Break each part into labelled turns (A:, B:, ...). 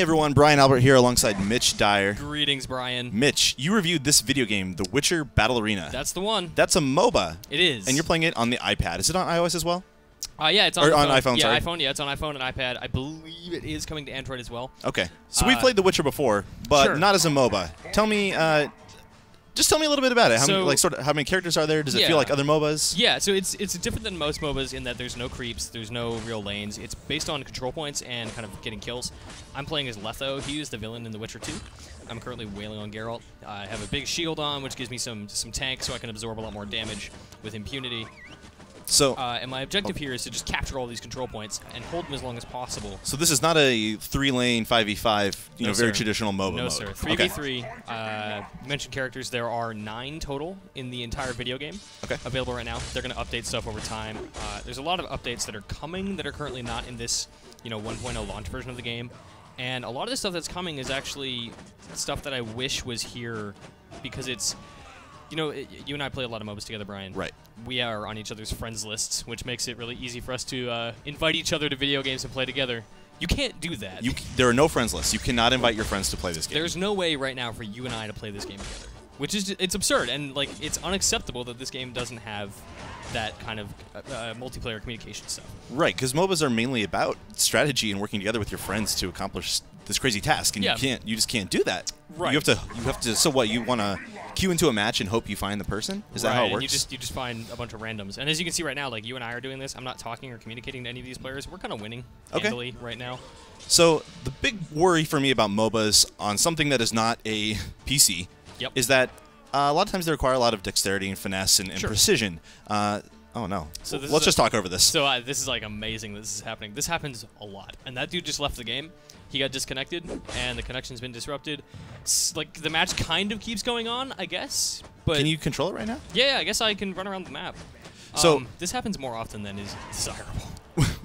A: everyone, Brian Albert here alongside Mitch Dyer.
B: Greetings, Brian.
A: Mitch, you reviewed this video game, The Witcher Battle Arena.
B: That's the one.
A: That's a MOBA.
B: It is.
A: And you're playing it on the iPad. Is it on iOS as well?
B: Yeah, it's on
A: iPhone.
B: Yeah,
A: sorry.
B: iPhone. Yeah, it's on iPhone and iPad. I believe it is coming to Android as well.
A: Okay. So we've played The Witcher before, but
B: sure.
A: not as a MOBA. Tell me, just tell me a little bit about it. How many characters are there? Does it feel like other MOBAs?
B: Yeah, so it's different than most MOBAs in that there's no creeps, there's no real lanes. It's based on control points and kind of getting kills. I'm playing as Letho. He is the villain in The Witcher 2. I'm currently wailing on Geralt. I have a big shield on, which gives me some tank, so I can absorb a lot more damage with impunity.
A: So,
B: and my objective here is to just capture all these control points and hold them as long as possible.
A: So this is not a 3-lane 5v5, very traditional MOBA
B: no,
A: mode.
B: Sir. 3v3. You mentioned characters. There are 9 total in the entire video game available right now. They're going to update stuff over time. There's a lot of updates that are coming that are currently not in this 1.0 launch version of the game. And a lot of the stuff that's coming is actually stuff that I wish was here because it's... you and I play a lot of MOBAs together, Brian.
A: Right.
B: We are on each other's friends lists, which makes it really easy for us to invite each other to video games and play together. You can't do that.
A: There are no friends lists. You cannot invite your friends to play this game.
B: There's no way right now for you and I to play this game together, which is it's absurd and it's unacceptable that this game doesn't have that kind of multiplayer communication stuff.
A: Right, because MOBAs are mainly about strategy and working together with your friends to accomplish this crazy task, and you just can't do that.
B: Right.
A: You have to. So what? You want to queue into a match and hope you find the person? Is that how it works?
B: And you just find a bunch of randoms. And as you can see right now, you and I are doing this. I'm not talking or communicating to any of these players. We're kind of winning handily right now.
A: So the big worry for me about MOBAs on something that is not a PC is that a lot of times they require a lot of dexterity and finesse and precision. Oh no. So let's just talk over this.
B: So this is amazing that this is happening. This happens a lot. And that dude just left the game. He got disconnected, and the connection's been disrupted. The match kind of keeps going on, I guess. But
A: can you control it right now?
B: Yeah, I guess I can run around the map.
A: So
B: this happens more often than is desirable.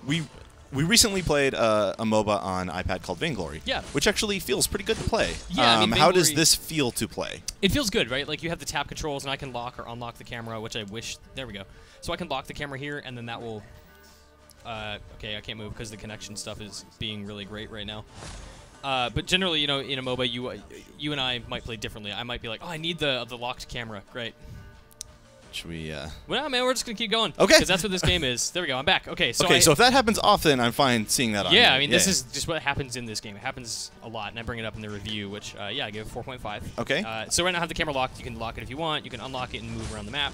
A: We recently played a MOBA on iPad called Vainglory, which actually feels pretty good to play.
B: Yeah,
A: how does this feel to play?
B: It feels good, right? You have the tap controls, and I can lock or unlock the camera, which I wish... There we go. So I can lock the camera here, and then that will... okay, I can't move because the connection stuff is being really great right now. But generally, in a MOBA, you and I might play differently. I might be like, oh, I need the locked camera. Great.
A: Should we,
B: Well, man, we're just going to keep going.
A: Okay.
B: Because that's what this game is. There we go. I'm back. Okay, so
A: so if that happens often, I'm fine seeing that on
B: Yeah, I mean, this is just what happens in this game. It happens a lot, and I bring it up in the review, which, I give it 4.5.
A: Okay.
B: So right now I have the camera locked. You can lock it if you want. You can unlock it and move around the map.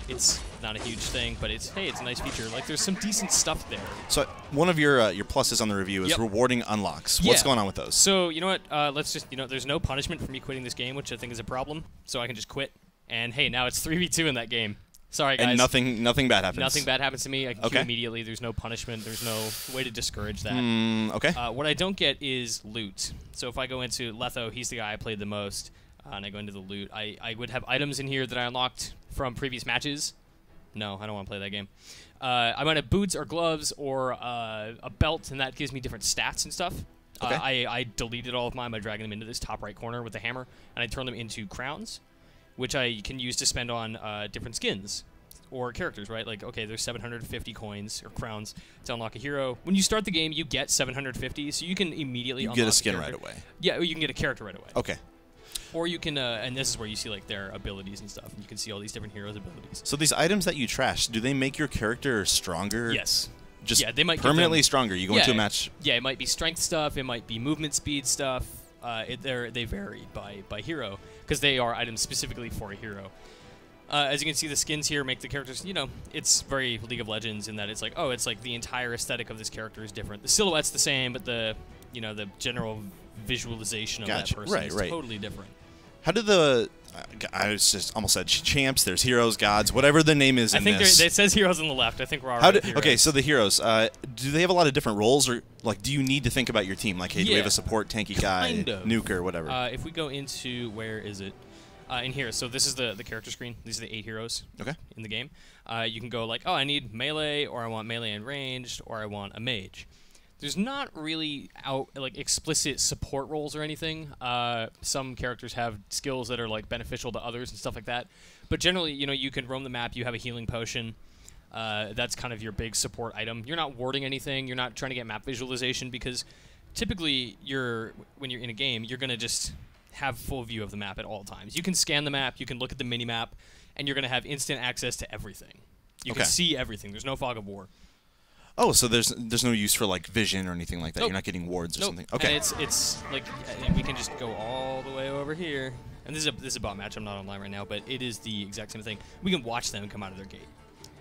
B: It's not a huge thing, but it's a nice feature. There's some decent stuff there.
A: So one of your pluses on the review is rewarding unlocks. What's going on with those?
B: So, you know what? Let's just, there's no punishment for me quitting this game, which I think is a problem. So I can just quit. And, hey, now it's 3v2 in that game. Sorry, guys.
A: And nothing bad happens.
B: Nothing bad happens to me. I can queue immediately. There's no punishment. There's no way to discourage that.
A: Okay.
B: What I don't get is loot. So if I go into Letho, he's the guy I played the most, and I go into the loot, I would have items in here that I unlocked from previous matches. No, I don't want to play that game. I might have boots or gloves or a belt, and that gives me different stats and stuff.
A: Okay.
B: I deleted all of mine by dragging them into this top right corner with the hammer, and I turn them into crowns, which I can use to spend on different skins or characters, right? Okay, there's 750 coins or crowns to unlock a hero. When you start the game, you get 750, so you can immediately unlock
A: get a skin right away.
B: Yeah, you can get a character right away.
A: Okay.
B: Or you can, and this is where you see their abilities and stuff, and you can see all these different heroes' abilities.
A: So these items that you trash, do they make your character stronger?
B: Yes.
A: Just
B: they might
A: permanently stronger. You go into a match.
B: Yeah, it might be strength stuff. It might be movement speed stuff. They vary by hero because they are items specifically for a hero. As you can see, the skins here make the characters, it's very League of Legends in that it's the entire aesthetic of this character is different. The silhouette's the same, but the general visualization of that person is totally different.
A: How do I just almost said champs, there's heroes, gods, whatever the name is in this.
B: I think it says heroes on the left. I think we're already heroes.
A: Okay, so the heroes, do they have a lot of different roles, or do you need to think about your team? Hey, do we have a support, tanky guy, nuker, whatever?
B: If we go into, where is it? In here, so this is the character screen. These are the 8 heroes in the game. You can go oh, I need melee, or I want melee and ranged, or I want a mage. There's not really explicit support roles or anything. Some characters have skills that are beneficial to others and stuff like that. But generally, you can roam the map. You have a healing potion. That's kind of your big support item. You're not warding anything. You're not trying to get map visualization because typically when you're in a game, you're going to just have full view of the map at all times. You can scan the map, you can look at the mini-map, and you're going to have instant access to everything. You can see everything. There's no fog of war.
A: Oh, so there's no use for like vision or anything like that. Nope. You're not getting wards or something. Okay.
B: And it's like we can just go all the way over here. And this is a bot match. I'm not online right now, but it is the exact same thing. We can watch them come out of their gate.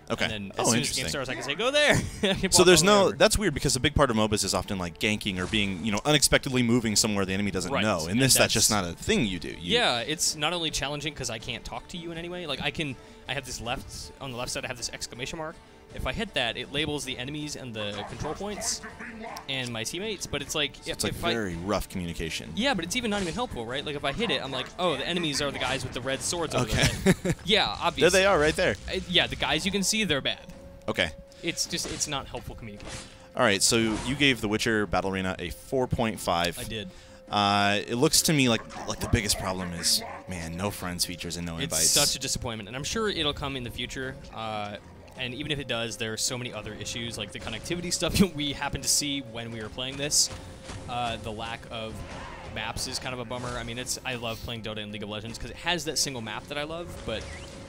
A: Okay.
B: And then as soon as the game starts, I can say, go there.
A: So there's no. That's weird because a big part of MOBAs is often like ganking or being, unexpectedly moving somewhere the enemy doesn't know. In this, that's just not a thing you do.
B: Yeah, it's not only challenging because I can't talk to you in any way. Like I have this on the left side, I have this exclamation mark. If I hit that, it labels the enemies and the control points and my teammates, but it's like...
A: So it's like very rough communication.
B: Yeah, but it's even not even helpful, right? Like, if I hit it, I'm like, oh, the enemies are the guys with the red swords over their head. Yeah, obviously.
A: There they are, right there.
B: Yeah, the guys you can see, they're bad.
A: Okay.
B: It's not helpful communication.
A: All right, so you gave The Witcher Battle Arena a 4.5.
B: I did.
A: It looks to me like the biggest problem is, man, no friends features and no invites.
B: It's such a disappointment, and I'm sure it'll come in the future. And even if it does, there are so many other issues, like the connectivity stuff we happened to see when we were playing this. The lack of maps is kind of a bummer. I mean, I love playing Dota and League of Legends because it has that single map that I love, but,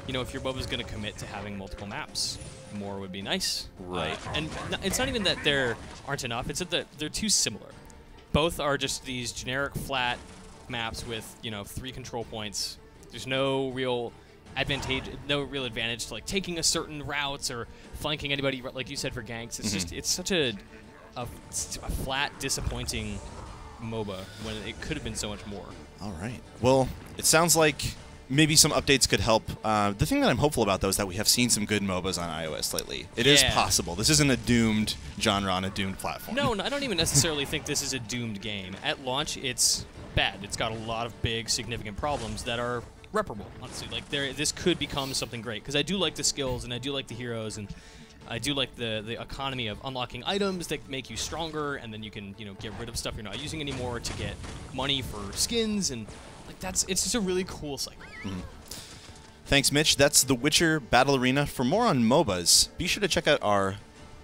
B: if your MOBA is going to commit to having multiple maps, more would be nice.
A: Right.
B: And it's not even that there aren't enough, it's that they're too similar. Both are just these generic flat maps with, 3 control points. There's no real advantage to like taking a certain routes or flanking anybody, like you said, for ganks. It's just it's such a flat, disappointing MOBA when it could have been so much more.
A: All right. Well, it sounds like maybe some updates could help. The thing that I'm hopeful about, though, is that we have seen some good MOBAs on iOS lately. It is possible. This isn't a doomed genre on a doomed platform.
B: No, I don't even necessarily think this is a doomed game. At launch, it's bad. It's got a lot of big, significant problems that are reparable, honestly. Like this could become something great because I do like the skills and I do like the heroes and I do like the economy of unlocking items that make you stronger, and then you can get rid of stuff you're not using anymore to get money for skins, and like it's just a really cool cycle.
A: Thanks, Mitch. That's The Witcher Battle Arena. For more on MOBAs, be sure to check out our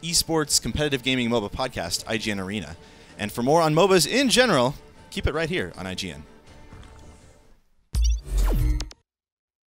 A: esports competitive gaming MOBA podcast, IGN Arena. And for more on MOBAs in general, keep it right here on IGN.